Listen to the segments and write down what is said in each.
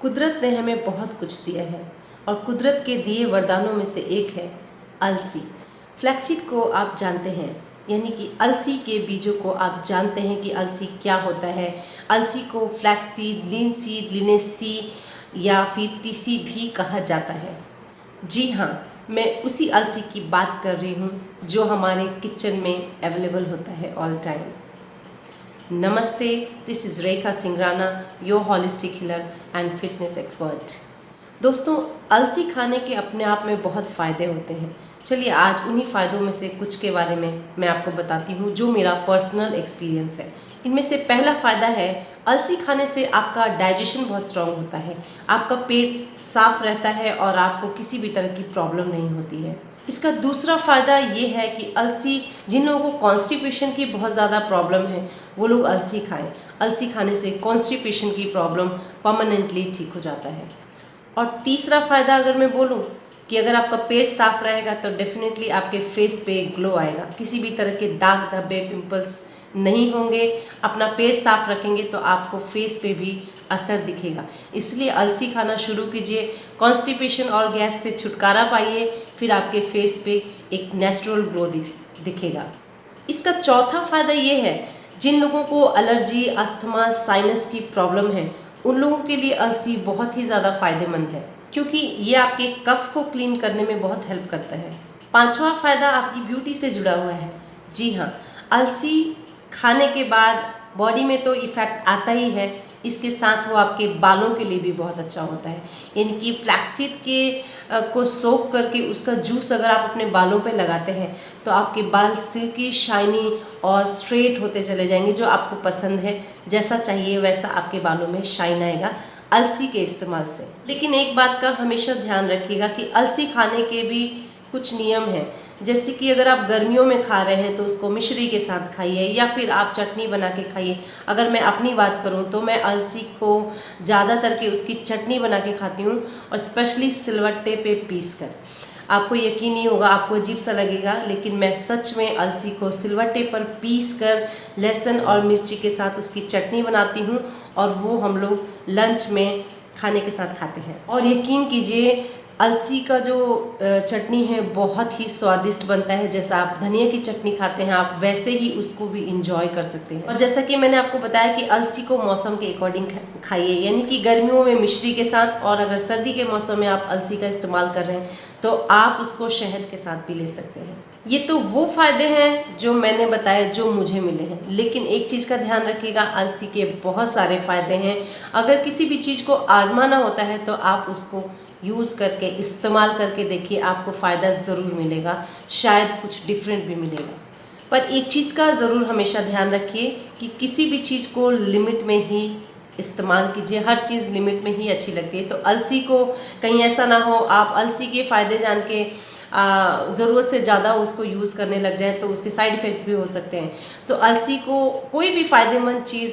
कुदरत ने हमें बहुत कुछ दिया है और कुदरत के दिए वरदानों में से एक है अलसी। फ्लैक्सीड को आप जानते हैं, यानी कि अलसी के बीजों को आप जानते हैं कि अलसी क्या होता है। अलसी को फ्लैक्सीड, लिनसीड, लिनेसी या फिर तीसी भी कहा जाता है। जी हाँ, मैं उसी अलसी की बात कर रही हूँ जो हमारे किचन में अवेलेबल होता है ऑल टाइम। नमस्ते, this is Rekha Singrana, your holistic healer and fitness expert. दोस्तों, अलसी खाने के अपने आप में बहुत फ़ायदे होते हैं। चलिए आज उन्हीं फ़ायदों में से कुछ के बारे में मैं आपको बताती हूँ जो मेरा पर्सनल एक्सपीरियंस है। इनमें से पहला फ़ायदा है, अलसी खाने से आपका डाइजेशन बहुत स्ट्रॉन्ग होता है, आपका पेट साफ रहता है और आपको किसी भी तरह की प्रॉब्लम नहीं होती है। इसका दूसरा फ़ायदा ये है कि अलसी, जिन लोगों को कॉन्स्टिपेशन की बहुत ज़्यादा प्रॉब्लम है वो लोग अलसी खाएं। अलसी खाने से कॉन्स्टिपेशन की प्रॉब्लम परमानेंटली ठीक हो जाता है। और तीसरा फ़ायदा अगर मैं बोलूँ कि अगर आपका पेट साफ रहेगा तो डेफिनेटली आपके फेस पे ग्लो आएगा, किसी भी तरह के दाग धब्बे, पिंपल्स नहीं होंगे। अपना पेट साफ रखेंगे तो आपको फेस पे भी असर दिखेगा। इसलिए अलसी खाना शुरू कीजिए, कॉन्स्टिपेशन और गैस से छुटकारा पाइए, फिर आपके फेस पे एक नेचुरल ग्लो दिखेगा। इसका चौथा फ़ायदा ये है, जिन लोगों को एलर्जी, अस्थमा, साइनस की प्रॉब्लम है उन लोगों के लिए अलसी बहुत ही ज़्यादा फ़ायदेमंद है, क्योंकि ये आपके कफ को क्लीन करने में बहुत हेल्प करता है। पांचवा फ़ायदा आपकी ब्यूटी से जुड़ा हुआ है। जी हाँ, अलसी खाने के बाद बॉडी में तो इफ़ेक्ट आता ही है, इसके साथ वो आपके बालों के लिए भी बहुत अच्छा होता है। यानी कि फ्लैक्सीड के को सोक करके उसका जूस अगर आप अपने बालों पे लगाते हैं तो आपके बाल सिल्की, शाइनी और स्ट्रेट होते चले जाएंगे, जो आपको पसंद है। जैसा चाहिए वैसा आपके बालों में शाइन आएगा अलसी के इस्तेमाल से। लेकिन एक बात का हमेशा ध्यान रखिएगा कि अलसी खाने के भी कुछ नियम हैं। जैसे कि अगर आप गर्मियों में खा रहे हैं तो उसको मिश्री के साथ खाइए या फिर आप चटनी बना के खाइए। अगर मैं अपनी बात करूं तो मैं अलसी को ज़्यादातर के उसकी चटनी बना के खाती हूं, और स्पेशली सिलवट्टे पे पीस कर। आपको यकीन नहीं होगा, आपको अजीब सा लगेगा, लेकिन मैं सच में अलसी को सिलवट्टे पर पीस कर लहसुन और मिर्ची के साथ उसकी चटनी बनाती हूँ और वो हम लोग लंच में खाने के साथ खाते हैं। और यकीन कीजिए, अलसी का जो चटनी है बहुत ही स्वादिष्ट बनता है। जैसा आप धनिया की चटनी खाते हैं आप वैसे ही उसको भी इंजॉय कर सकते हैं। और जैसा कि मैंने आपको बताया कि अलसी को मौसम के अकॉर्डिंग खाइए, यानी कि गर्मियों में मिश्री के साथ, और अगर सर्दी के मौसम में आप अलसी का इस्तेमाल कर रहे हैं तो आप उसको शहद के साथ भी ले सकते हैं। ये तो वो फ़ायदे हैं जो मैंने बताए, जो मुझे मिले हैं। लेकिन एक चीज़ का ध्यान रखिएगा, अलसी के बहुत सारे फ़ायदे हैं। अगर किसी भी चीज़ को आजमाना होता है तो आप उसको यूज़ करके, इस्तेमाल करके देखिए, आपको फ़ायदा ज़रूर मिलेगा, शायद कुछ डिफरेंट भी मिलेगा। पर एक चीज़ का ज़रूर हमेशा ध्यान रखिए कि किसी भी चीज़ को लिमिट में ही इस्तेमाल कीजिए। हर चीज़ लिमिट में ही अच्छी लगती है। तो अलसी को कहीं ऐसा ना हो आप अलसी के फ़ायदे जान के ज़रूरत से ज़्यादा उसको यूज़ करने लग जाए तो उसके साइड इफ़ेक्ट्स भी हो सकते हैं। तो अलसी को, कोई भी फ़ायदेमंद चीज़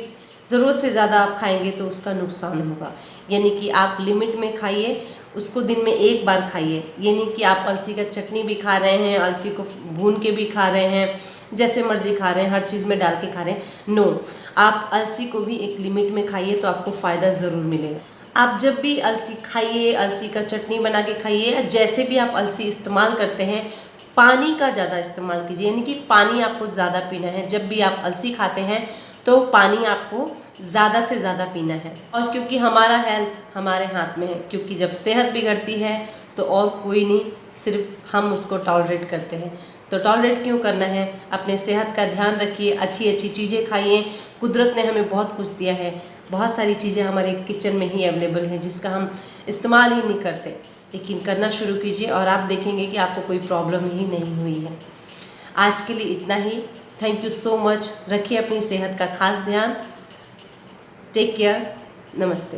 ज़रूरत से ज़्यादा आप खाएंगे तो उसका नुकसान होगा। यानी कि आप लिमिट में खाइए, उसको दिन में एक बार खाइए। ये नहीं कि आप अलसी का चटनी भी खा रहे हैं, अलसी को भून के भी खा रहे हैं, जैसे मर्जी खा रहे हैं, हर चीज़ में डाल के खा रहे हैं। नो, आप अलसी को भी एक लिमिट में खाइए तो आपको फ़ायदा ज़रूर मिलेगा। आप जब भी अलसी खाइए, अलसी का चटनी बना के खाइए, या जैसे भी आप अलसी इस्तेमाल करते हैं, पानी का ज़्यादा इस्तेमाल कीजिए। यानी कि पानी आपको ज़्यादा पीना है। जब भी आप अलसी खाते हैं तो पानी आपको ज़्यादा से ज़्यादा पीना है। और क्योंकि हमारा हेल्थ हमारे हाथ में है, क्योंकि जब सेहत बिगड़ती है तो और कोई नहीं, सिर्फ हम उसको टॉलरेट करते हैं। तो टॉलरेट क्यों करना है? अपने सेहत का ध्यान रखिए, अच्छी अच्छी चीज़ें खाइए। कुदरत ने हमें बहुत कुछ दिया है, बहुत सारी चीज़ें हमारे किचन में ही अवेलेबल हैं जिसका हम इस्तेमाल ही नहीं करते। लेकिन करना शुरू कीजिए और आप देखेंगे कि आपको कोई प्रॉब्लम ही नहीं हुई है। आज के लिए इतना ही। Thank you so much. रखिए अपनी सेहत का खास ध्यान। Take care. नमस्ते।